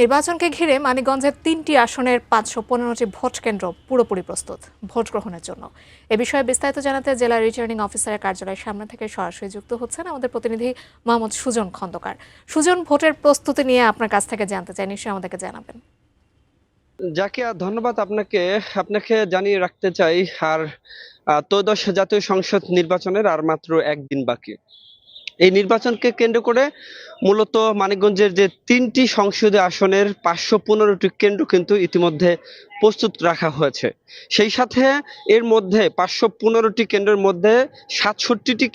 নির্বাচনকে ঘিরে মানিকগঞ্জের ৩টি আসনের ৫১৫টি ভোট কেন্দ্র পুরোপুরি প্রস্তুত ভোট গ্রহণের জন্য। এ বিষয়ে বিস্তারিত জানাতে জেলা রিটার্নিং অফিসারের কার্যালয়ের সামনে থেকে সরাসরি যুক্ত হচ্ছেন আমাদের প্রতিনিধি মোহাম্মদ সুজন খন্দকার। সুজন, ভোটের প্রস্তুতি নিয়ে আপনার কাছ থেকে জানতে চাই, নিশ্চয়ই আমাদেরকে জানাবেন। জাকিয়া, ধন্যবাদ আপনাকে। জানিয়ে রাখতে চাই, আর ত্রয়োদশ জাতীয় সংসদ নির্বাচনের আর মাত্র একদিন বাকি। এই নির্বাচনকে কেন্দ্র করে মূলত মানিকগঞ্জের যে ৩টি সংসদীয় আসনের ৫১৫টি কেন্দ্র কিন্তু ইতিমধ্যে প্রস্তুত রাখা হয়েছে। সেই সাথে এর মধ্যে ৫১৫টি কেন্দ্রের মধ্যে ৬৭টি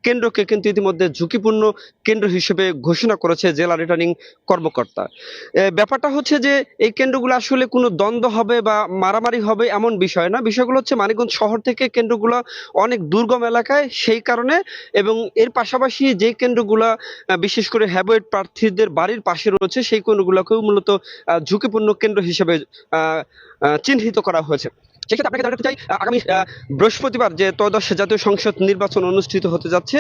কেন্দ্রকে কিন্তু ইতিমধ্যে ঝুঁকিপূর্ণ কেন্দ্র হিসেবে ঘোষণা করেছে জেলা রিটার্নিং কর্মকর্তা। ব্যাপারটা হচ্ছে যে এই কেন্দ্রগুলো আসলে কোনো দ্বন্দ্ব হবে বা মারামারি হবে এমন বিষয় না। বিষয়গুলো হচ্ছে মানিকগঞ্জ শহর থেকে কেন্দ্রগুলো অনেক দুর্গম এলাকায়, সেই কারণে, এবং এর পাশাপাশি যে কেন্দ্রগুলো বিশেষ করে হ্যাভয়েড প্রার্থীদের বাড়ির পাশে রয়েছে সেই কেন্দ্রগুলোকেও মূলত ঝুঁকিপূর্ণ কেন্দ্র হিসেবে চিহ্নিত করা হয়েছে। সেক্ষেত্রে আপনাকে জানাতে চাই, আগামী বৃহস্পতিবার যে ত্রয়োদশ জাতীয় সংসদ নির্বাচন অনুষ্ঠিত হতে যাচ্ছে,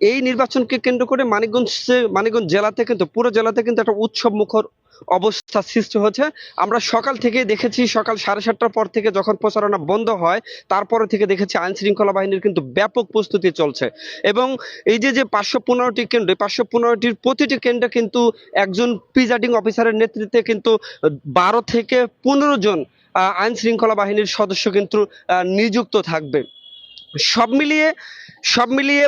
এই নির্বাচনকে কেন্দ্র করে মানিকগঞ্জ জেলাতে কিন্তু পুরো জেলাতে কিন্তু একটা উৎসব মুখর অবস্থা সৃষ্টি হয়েছে। আমরা সকাল থেকে দেখেছি, সকাল 7:30টার পর থেকে যখন প্রচারণা বন্ধ হয় তারপরে থেকে দেখেছি আইন শৃঙ্খলা বাহিনীর কিন্তু ব্যাপক প্রস্তুতি চলছে। এবং এই যে ৫১৫টি কেন্দ্র, ৫১৫টির প্রতিটি কেন্দ্রে কিন্তু একজন প্রিজাইডিং অফিসারের নেতৃত্বে কিন্তু ১২ থেকে ১৫ জন আইন শৃঙ্খলা বাহিনীর সদস্য কিন্তু নিযুক্ত থাকবে। সব মিলিয়ে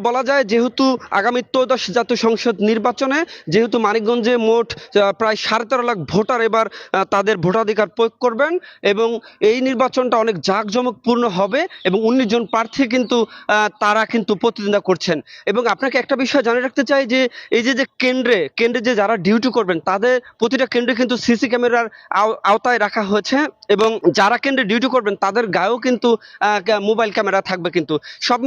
বলা যায় যেহেতু আগামী ত্রয়োদশ জাতীয় সংসদ নির্বাচনে যেহেতু মানিকগঞ্জে মোট প্রায় ১৩.৫ লাখ ভোটার এবার তাদের ভোটাধিকার প্রয়োগ করবেন, এবং এই নির্বাচনটা অনেক জাঁকজমকপূর্ণ হবে, এবং ১৯ জন প্রার্থী কিন্তু তারা কিন্তু প্রতিদ্বন্দ্বিতা করছেন। এবং আপনাকে একটা বিষয় জানিয়ে রাখতে চাই যে এই যে কেন্দ্রে যে যারা ডিউটি করবেন তাদের প্রতিটা কেন্দ্রে কিন্তু সিসি ক্যামেরার আওতায় রাখা হয়েছে, এবং যারা কেন্দ্রে ডিউটি করবেন তাদের গায়েও কিন্তু মোবাইল ক্যামেরা থাকবে। কিন্তু সব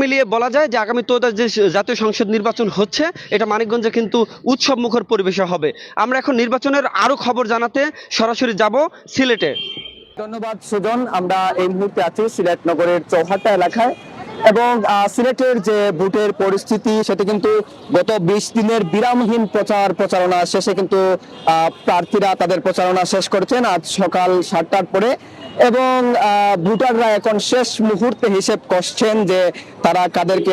মিলিয়ে বলা যায় যে আগামী ত্রয়োদশ যে জাতীয় সংসদ নির্বাচন হচ্ছে, এটা মানিকগঞ্জে কিন্তু উৎসব মুখর পরিবেশে হবে। আমরা এখন নির্বাচনের আরো খবর জানাতে সরাসরি যাব সিলেটে। ধন্যবাদ সুজন। আমরা এই মুহূর্তে আছি সিলেট নগরের চৌহাট্টা এলাকায়, এবং সিলেটের যে ভোটের পরিস্থিতি সেটা কিন্তু গত ২০ দিনের বিরামহীন প্রচারণা শেষে কিন্তু প্রার্থীরা তাদের প্রচারণা শেষ করেছেন আজ সকাল ৭টার পরে, এবং ভোটাররা এখন শেষ মুহূর্তে হিসেব করছেন যে তারা কাদেরকে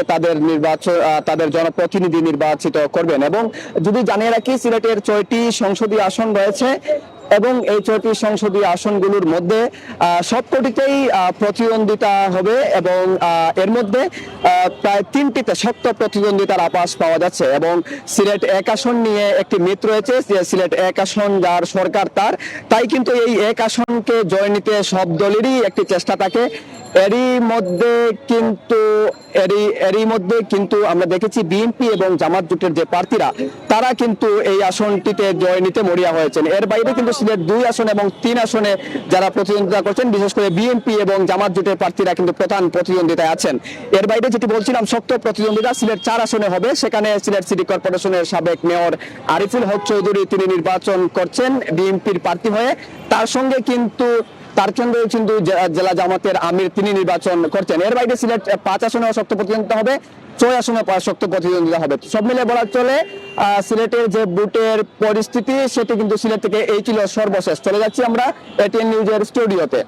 তাদের জনপ্রতিনিধি নির্বাচিত করবেন। এবং যদি জানিয়ে রাখি, সিলেটের ৬টি সংসদীয় আসন রয়েছে, এবং এই ৬টি সংসদীয় আসনগুলোর মধ্যে সবকটিতেই প্রতিদ্বন্দ্বিতা হবে, এবং এর মধ্যে প্রায় ৩টিতে শক্ত প্রতিদ্বন্দ্বিতার আভাস পাওয়া যাচ্ছে। এবং সিলেট ১ আসন নিয়ে একটি মিথ রয়েছে যে সিলেট 1 আসন যার সরকার তাই কিন্তু এই 1 আসনকে জয় নিতে সব দলেরই একটি চেষ্টা থাকে। এরই মধ্যে কিন্তু আমরা দেখেছি বিএনপি এবং জামাত জোটের যে প্রার্থীরা তারা কিন্তু এই আসনটিতে জয় নিতে মরিয়া হয়েছেন। এর বাইরে কিন্তু সিলেট 2 আসন এবং 3 আসনে যারা প্রতিদ্বন্দ্বিতা করছেন, বিশেষ করে বিএনপি এবং জামাত জোটের প্রার্থীরা কিন্তু প্রধান প্রতিদ্বন্দ্বিতায় আছেন। এর বাইরে যেটি বলছিলাম, শক্ত প্রতিদ্বন্দ্বিতা সিলেট 4 আসনে হবে। সেখানে সিলেট সিটি কর্পোরেশনের সাবেক মেয়র আরিফুল হক চৌধুরী তিনি নির্বাচন করছেন বিএনপির প্রার্থী হয়ে। তার সঙ্গে কিন্তু জেলা জামাতের আমির তিনি নির্বাচন করছেন। এর বাইরে সিলেট 5 আসনেও শক্ত প্রতিদ্বন্দ্বিতা হবে, 6 আসনে শক্ত প্রতিদ্বন্দ্বিতা হবে। সব মিলে বলা চলে সিলেটের যে ভোটের পরিস্থিতি সেটি কিন্তু সিলেট থেকে এই ছিল সর্বশেষ। চলে যাচ্ছি আমরা এটিএন নিউজের স্টুডিওতে।